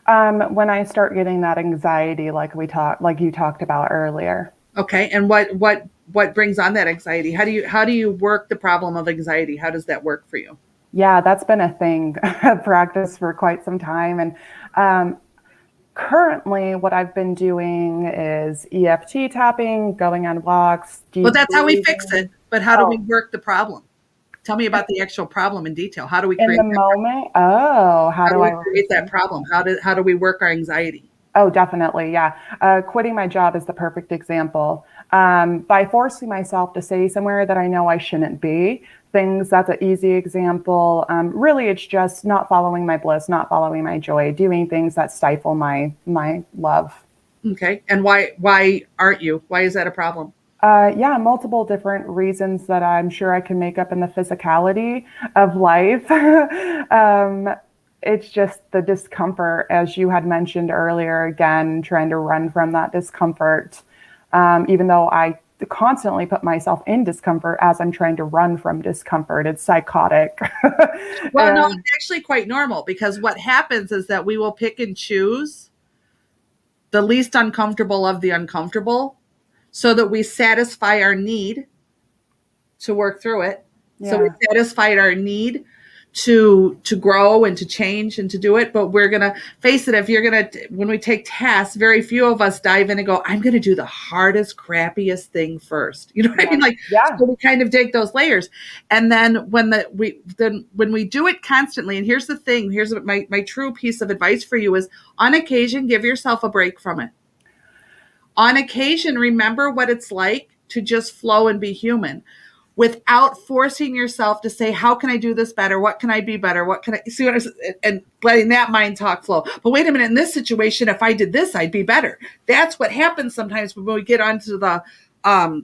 When I start getting that anxiety, like you talked about earlier. Okay. And what brings on that anxiety? How do you work the problem of anxiety? How does that work for you? Yeah, that's been a thing, a practice for quite some time. And currently what I've been doing is EFT tapping, going on walks. Well, that's how we fix it. But how do we work the problem? Tell me about the actual problem in detail. How do we create in the moment? Oh, how do I create that problem? How do we work our anxiety? Oh, definitely. Yeah. Quitting my job is the perfect example. By forcing myself to stay somewhere that I know I shouldn't be, that's an easy example. Really, it's just not following my bliss, not following my joy, doing things that stifle my love. Okay. And why aren't you? Why is that a problem? Multiple different reasons that I'm sure I can make up in the physicality of life. It's just the discomfort, as you had mentioned earlier, again, trying to run from that discomfort, even though I constantly put myself in discomfort as I'm trying to run from discomfort. It's psychotic. Well, no, it's actually quite normal, because what happens is that we will pick and choose the least uncomfortable of the uncomfortable so that we satisfy our need to work through it. Yeah. So we satisfied our need to grow and to change and to do it. But we're going to face it. When we take tasks, very few of us dive in and go, I'm going to do the hardest, crappiest thing first. You know what I mean? Like, so we kind of dig those layers. And then when we do it constantly, and here's the thing, here's what my true piece of advice for you is, on occasion, give yourself a break from it. On occasion, remember what it's like to just flow and be human, without forcing yourself to say, how can I do this better? What can I be better? What can I see? And letting that mind talk flow. But wait a minute, in this situation, if I did this, I'd be better. That's what happens sometimes when we get onto the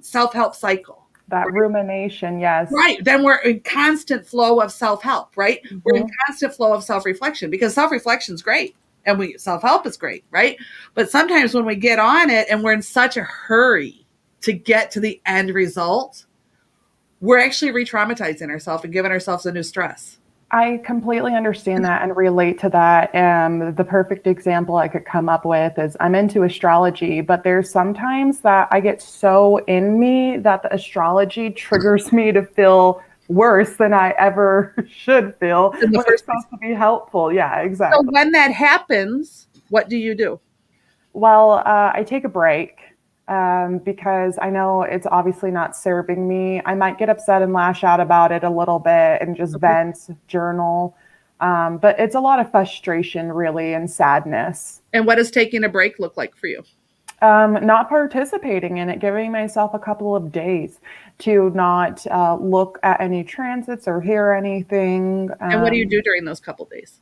self-help cycle. That rumination, yes. Right. Then we're in constant flow of self-help, right? Mm-hmm. We're in constant flow of self-reflection, because self-reflection is great. And self-help is great, right? But sometimes when we get on it and we're in such a hurry to get to the end result, we're actually re-traumatizing ourselves and giving ourselves a new stress. I completely understand that and relate to that. The perfect example I could come up with is I'm into astrology, but there's sometimes that I get so in me that the astrology triggers me to feel worse than I ever should feel In the when it's first supposed to be helpful. Yeah, So exactly. when that happens, what do you do? Well, I take a break because I know it's obviously not serving me. I might get upset and lash out about it a little bit and just Okay. vent, journal. But it's a lot of frustration, really, and sadness. And what does taking a break look like for you? Not participating in it, giving myself a couple of days to not look at any transits or hear anything. And what do you do during those couple days?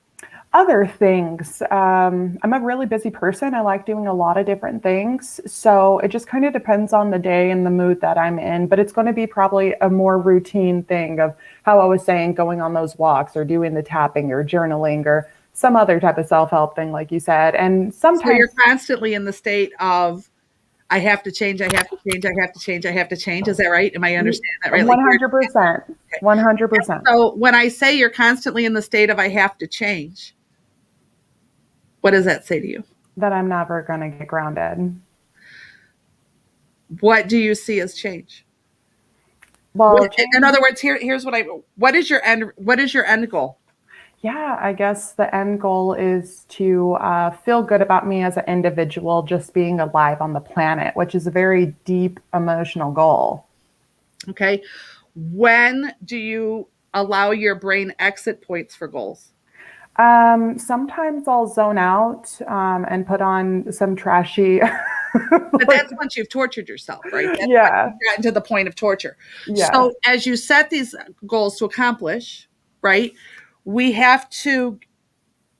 Other things. I'm a really busy person. I like doing a lot of different things. So it just kind of depends on the day and the mood that I'm in. But it's going to be probably a more routine thing of how I was saying, going on those walks or doing the tapping or journaling or some other type of self help thing, like you said. And So sometimes you're constantly in the state of, I have to change, I have to change, I have to change, I have to change. Is that right? Am I understanding that right? Like 100%, 100%. so when I say you're constantly in the state of I have to change, what does that say to you? That I'm never going to get grounded. What do you see as change? Well, In other words, here's what is your end goal? yeah, I guess the end goal is to feel good about me as an individual, just being alive on the planet, which is a very deep emotional goal. Okay. When do you allow your brain exit points for goals? Sometimes I'll zone out and put on some trashy. But that's once you've tortured yourself, right? That's Yeah, once you've gotten to the point of torture. yeah, So as you set these goals to accomplish, right, we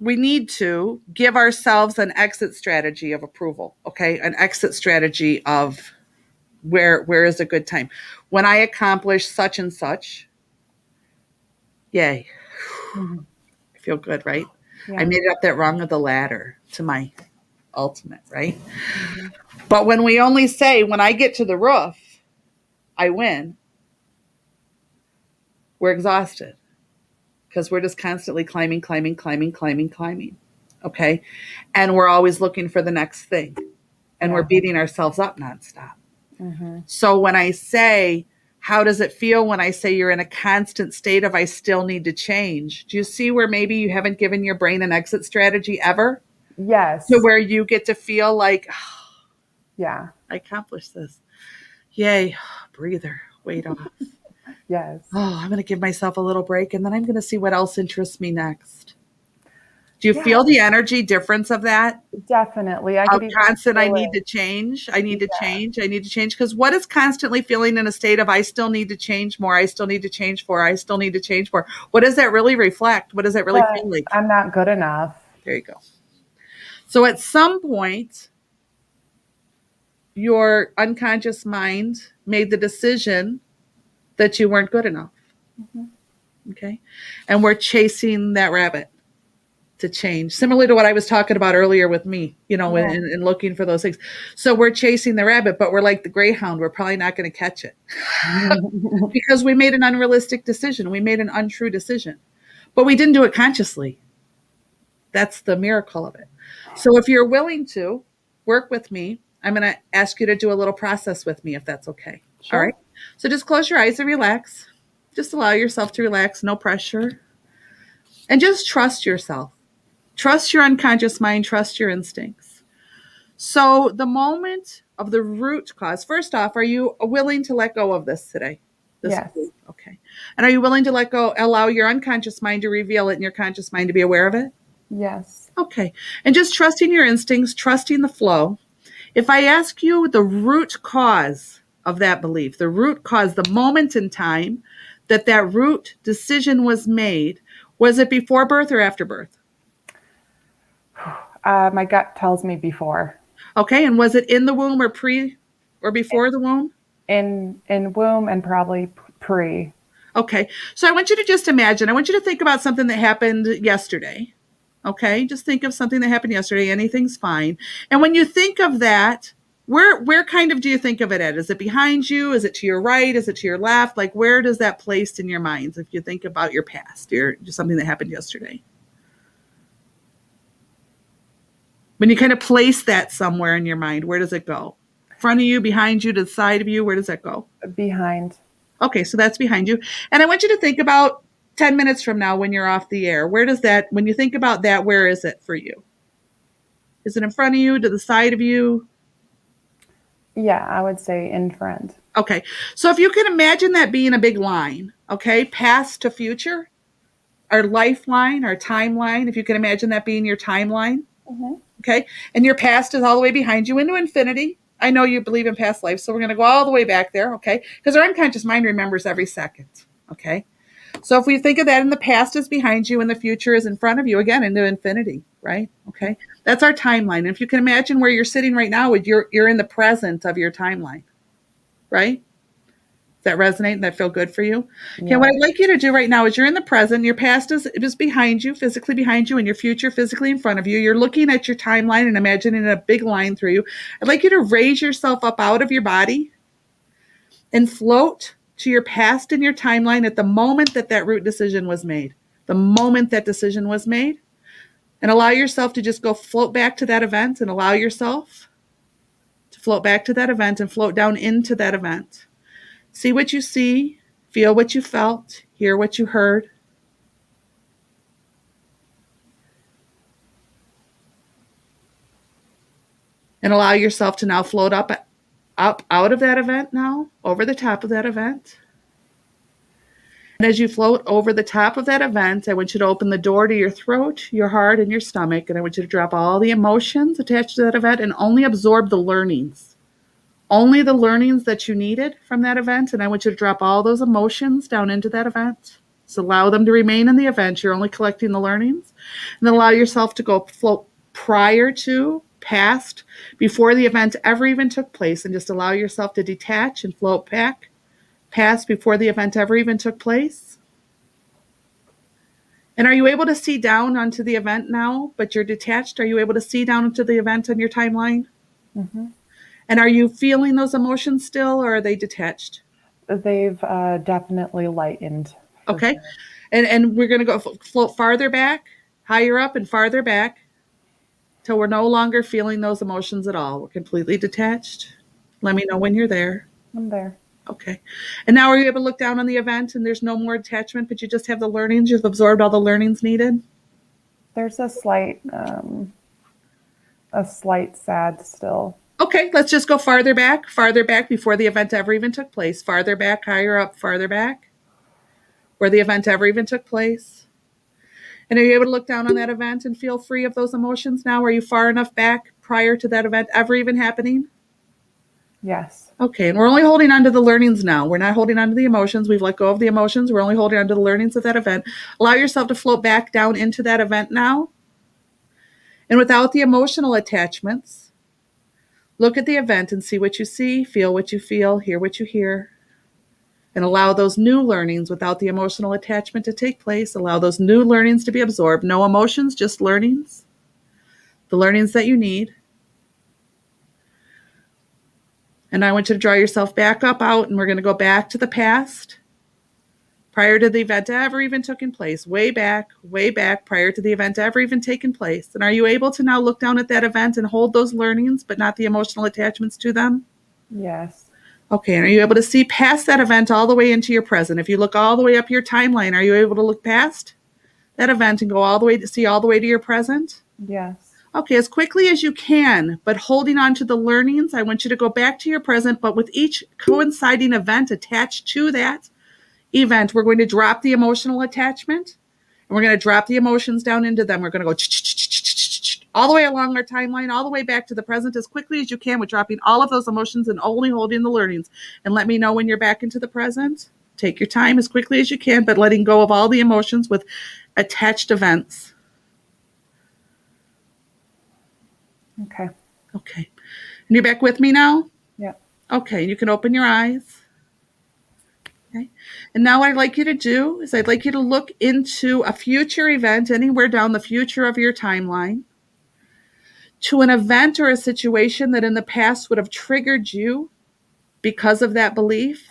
need to give ourselves an exit strategy of approval, okay? An exit strategy of where is a good time. When I accomplish such and such, yay. mhm, I feel good, right? I yeah, made it up that rung of the ladder to my ultimate, right? mhm, But when we only say, when I get to the roof, I win, we're exhausted because we're just constantly climbing, climbing, climbing, climbing, climbing. Okay. And we're always looking for the next thing and we're yeah, beating ourselves up nonstop. hmm, So when I say, how does it feel when I say you're in a constant state of I still need to change? Do you see where maybe you haven't given your brain an exit strategy ever? To yes, where you get to feel like, oh, yeah, I accomplished this. Yay, breather, weight off. yes, Oh, I'm going to give myself a little break and then I'm going to see what else interests me next. Do you yeah, feel the energy difference of that? definitely. I Of could even constant, I feel need it. to change. I need to Yeah, change. I need to change. Because what is constantly feeling in a state of I still need to change more? I still need to change for. I still need to change for. What does that really reflect? What does that really that feel like? I'm not good enough. There you go. So at some point, your unconscious mind made the decision that you weren't good enough. Mhm. Okay. And we're chasing that rabbit to change, similarly to what I was talking about earlier with me, Yeah. and looking for those things. So we're chasing the rabbit, but we're like the greyhound. We're probably not going to catch it because we made an unrealistic decision. We made an untrue decision, but we didn't do it consciously. That's the miracle of it. So if you're willing to work with me, I'm going to ask you to do a little process with me if that's okay. All right. Sure. So just close your eyes and relax. Just allow yourself to relax, no pressure, and just trust yourself. Trust your unconscious mind, trust your instincts. So, the moment of the root cause, first off, are you willing to let go of this today? This Yes. okay. And are you willing to let go, allow your unconscious mind to reveal it and your conscious mind to be aware of it? Yes. Okay. And just trusting your instincts, trusting the flow. If I ask you the root cause of that belief, the root cause, the moment in time that that root decision was made, was it before birth or after birth? My gut tells me before. Okay, and was it in the womb or pre or before the womb? In womb and probably pre. Okay, so I want you to just imagine, I want you to think about something that happened yesterday. Okay, just think of something that happened yesterday. Anything's fine. And when you think of that, where kind of do you think of it at? Is it behind you? Is it to your right? Is it to your left? Like, where does that placed in your minds if you think about your past, just something that happened yesterday? When you kind of place that somewhere in your mind, where does it go? Front of you, behind you, to the side of you? Where does that go? Behind. Okay, so that's behind you. And I want you to think about 10 minutes from now when you're off the air. Where does that, when you think about that, where is it for you? Is it in front of you, to the side of you? Yeah, I would say in front. Okay, so if you can imagine that being a big line, okay, past to future, our lifeline, our timeline, if you can imagine that being your timeline, okay, and your past is all the way behind you into infinity. I know you believe in past life, so we're going to go all the way back there, okay, because our unconscious mind remembers every second, okay? So if we think of that, in the past is behind you and the future is in front of you, again, into infinity, right? Okay, that's our timeline. And if you can imagine where you're sitting right now, you're in the present of your timeline, right? Does that resonate and that feel good for you? Okay, Yeah. what I'd like you to do right now is you're in the present, your past is behind you, physically behind you, and your future physically in front of you. You're looking at your timeline and imagining a big line through you. I'd like you to raise yourself up out of your body and float to your past and your timeline at the moment that root decision was made. The moment that decision was made. And allow yourself to just go float back to that event, and allow yourself to float back to that event and float down into that event. See what you see, feel what you felt, hear what you heard. And allow yourself to now float up out of that event now, over the top of that event. And as you float over the top of that event, I want you to open the door to your throat, your heart, and your stomach. And I want you to drop all the emotions attached to that event and only absorb the learnings. Only the learnings that you needed from that event. And I want you to drop all those emotions down into that event. So allow them to remain in the event. You're only collecting the learnings. And then allow yourself to go float prior to, past, before the event ever even took place. And just allow yourself to detach and float back, past, before the event ever even took place. And are you able to see down onto the event now, but you're detached? Are you able to see down into the event on your timeline? Mm-hmm. And are you feeling those emotions still, or are they detached? They've definitely lightened. Okay. Sure. And we're going to go float farther back, higher up and farther back, till we're no longer feeling those emotions at all. We're completely detached. Let me know when you're there. I'm there. Okay. And now are you able to look down on the event and there's no more attachment, but you just have the learnings? You've absorbed all the learnings needed? There's a slight sad still. Okay, let's just go farther back before the event ever even took place. Farther back, higher up, farther back, where the event ever even took place. And are you able to look down on that event and feel free of those emotions now? Are you far enough back prior to that event ever even happening? Yes. Okay, and we're only holding on to the learnings now. We're not holding on to the emotions. We've let go of the emotions. We're only holding on to the learnings of that event. Allow yourself to float back down into that event now. And without the emotional attachments, look at the event and see what you see, feel what you feel, hear what you hear. And allow those new learnings without the emotional attachment to take place. Allow those new learnings to be absorbed. No emotions, just learnings. The learnings that you need. And I want you to draw yourself back up out, and we're going to go back to the past, prior to the event ever even taking place, way back, prior to the event ever even taking place. And are you able to now look down at that event and hold those learnings, but not the emotional attachments to them? Yes. Okay, and are you able to see past that event all the way into your present? If you look all the way up your timeline, are you able to look past that event and go all the way to see all the way to your present? Yes. Okay, as quickly as you can, but holding on to the learnings. I want you to go back to your present, but with each coinciding event attached to that event, we're going to drop the emotional attachment, and we're going to drop the emotions down into them. We're going to go all the way along our timeline, all the way back to the present as quickly as you can, with dropping all of those emotions and only holding the learnings. And let me know when you're back into the present. Take your time as quickly as you can, but letting go of all the emotions with attached events. Okay. Okay. And you're back with me now? Yeah. Okay, you can open your eyes. Okay. And now what I'd like you to do is I'd like you to look into a future event anywhere down the future of your timeline to an event or a situation that in the past would have triggered you because of that belief.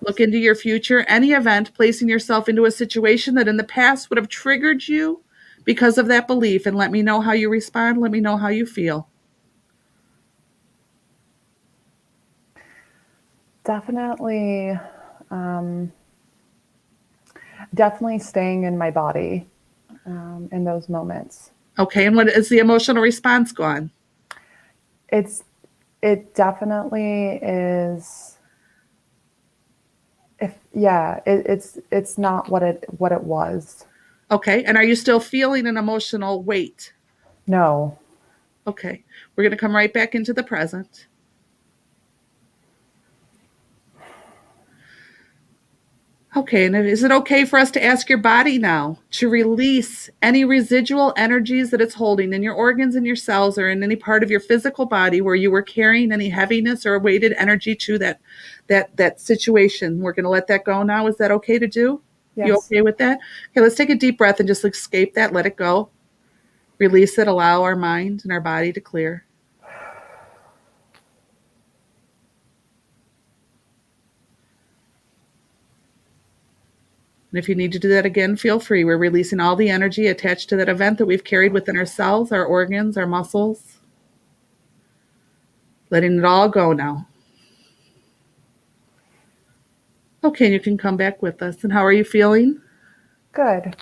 Look into your future, any event, placing yourself into a situation that in the past would have triggered you because of that belief, and let me know how you respond. Let me know how you feel. Definitely, um, definitely staying in my body in those moments. Okay, and what is the emotional response gone? It definitely is. It's not what it was. Okay, and are you still feeling an emotional weight? No. Okay, we're going to come right back into the present. Okay, and is it okay for us to ask your body now to release any residual energies that it's holding in your organs and your cells or in any part of your physical body where you were carrying any heaviness or weighted energy to that situation? We're going to let that go now. Is that okay to do? You Yes. okay with that? Okay, let's take a deep breath and just escape that, let it go. Release it, allow our mind and our body to clear. And if you need to do that again, feel free. We're releasing all the energy attached to that event that we've carried within our cells, our organs, our muscles. Letting it all go now. Okay, and you can come back with us. And how are you feeling? Good.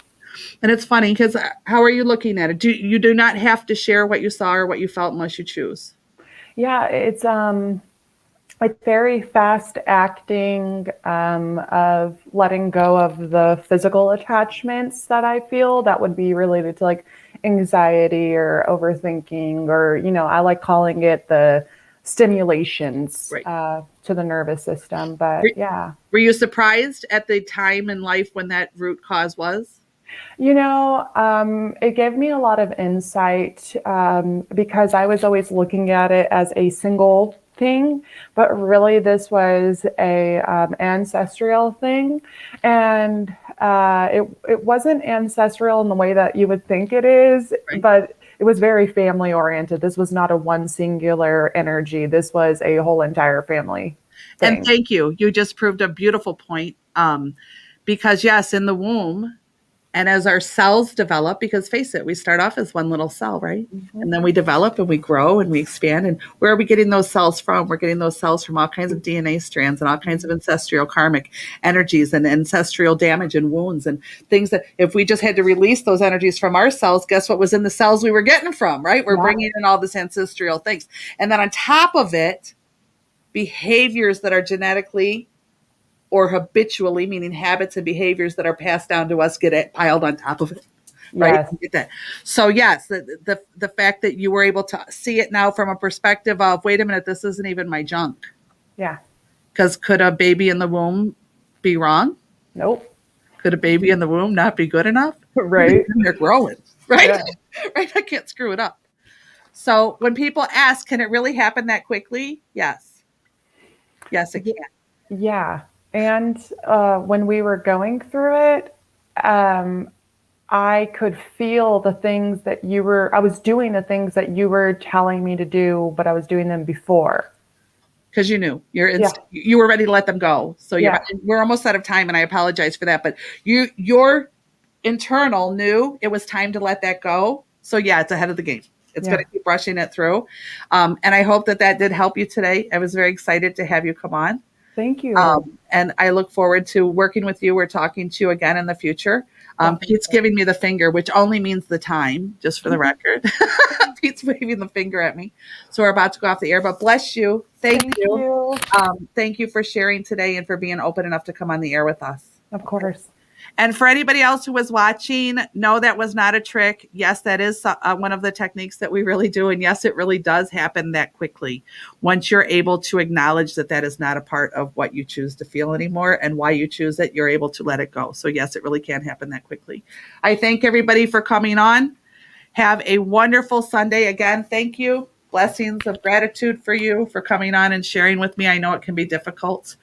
And it's funny because how are you looking at it? You do not have to share what you saw or what you felt unless you choose. Yeah, it's like very fast acting of letting go of the physical attachments that I feel that would be related to like anxiety or overthinking, or I like calling it the stimulations Right. To the nervous system. But yeah. Were you surprised at the time in life when that root cause was? It gave me a lot of insight because I was always looking at it as a single thing, but really this was a ancestral thing, and it wasn't ancestral in the way that you would think it is, Right. but it was very family oriented. This was not a one singular energy. This was a whole entire family thing. And thank you. You just proved a beautiful point. Because yes, in the womb, and as our cells develop, because face it, we start off as one little cell, right? Mm-hmm. And then we develop and we grow and we expand. And where are we getting those cells from? We're getting those cells from all kinds of DNA strands and all kinds of ancestral karmic energies and ancestral damage and wounds and things that if we just had to release those energies from our cells, guess what was in the cells we were getting from, right? We're bringing in all this ancestral things. And then on top of it, behaviors that are genetically or habitually, meaning habits and behaviors that are passed down to us, get piled on top of it. Right. Yes. Get that. So yes, the fact that you were able to see it now from a perspective of, wait a minute, this isn't even my junk. Yeah. Because could a baby in the womb be wrong? Nope. Could a baby in the womb not be good enough? Right. They're growing. Right. Yeah. Right. I can't screw it up. So when people ask, can it really happen that quickly? Yes. Yes, it can. Yeah. And when we were going through it, I could feel the things that I was doing the things that you were telling me to do, but I was doing them before. Because you knew you were ready to let them go. So we're almost out of time, and I apologize for that. But your internal knew it was time to let that go. So yeah, it's ahead of the game. It's going to keep brushing it through. And I hope that did help you today. I was very excited to have you come on. Thank you. And I look forward to working with you. We're talking to you again in the future. Pete's giving me the finger, which only means the time, just for the record. Pete's waving the finger at me. So we're about to go off the air, but bless you. Thank you. Thank you for sharing today and for being open enough to come on the air with us. Of course. And for anybody else who was watching, no, that was not a trick. Yes, that is one of the techniques that we really do. And yes, it really does happen that quickly once you're able to acknowledge that is not a part of what you choose to feel anymore and why you choose it, you're able to let it go. So yes, it really can happen that quickly. I thank everybody for coming on. Have a wonderful Sunday. Again, thank you. blessings of gratitude for you for coming on and sharing with me. I know it can be difficult.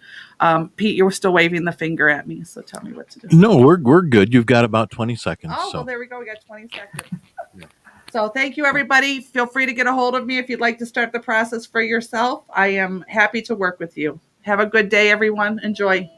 Pete, you're still waving the finger at me, so tell me what to do. No, we're good. You've got about 20 seconds. Oh, so. well, there we go. We got 20 seconds. So thank you, everybody. Feel free to get a hold of me if you'd like to start the process for yourself. I am happy to work with you. Have a good day, everyone. Enjoy.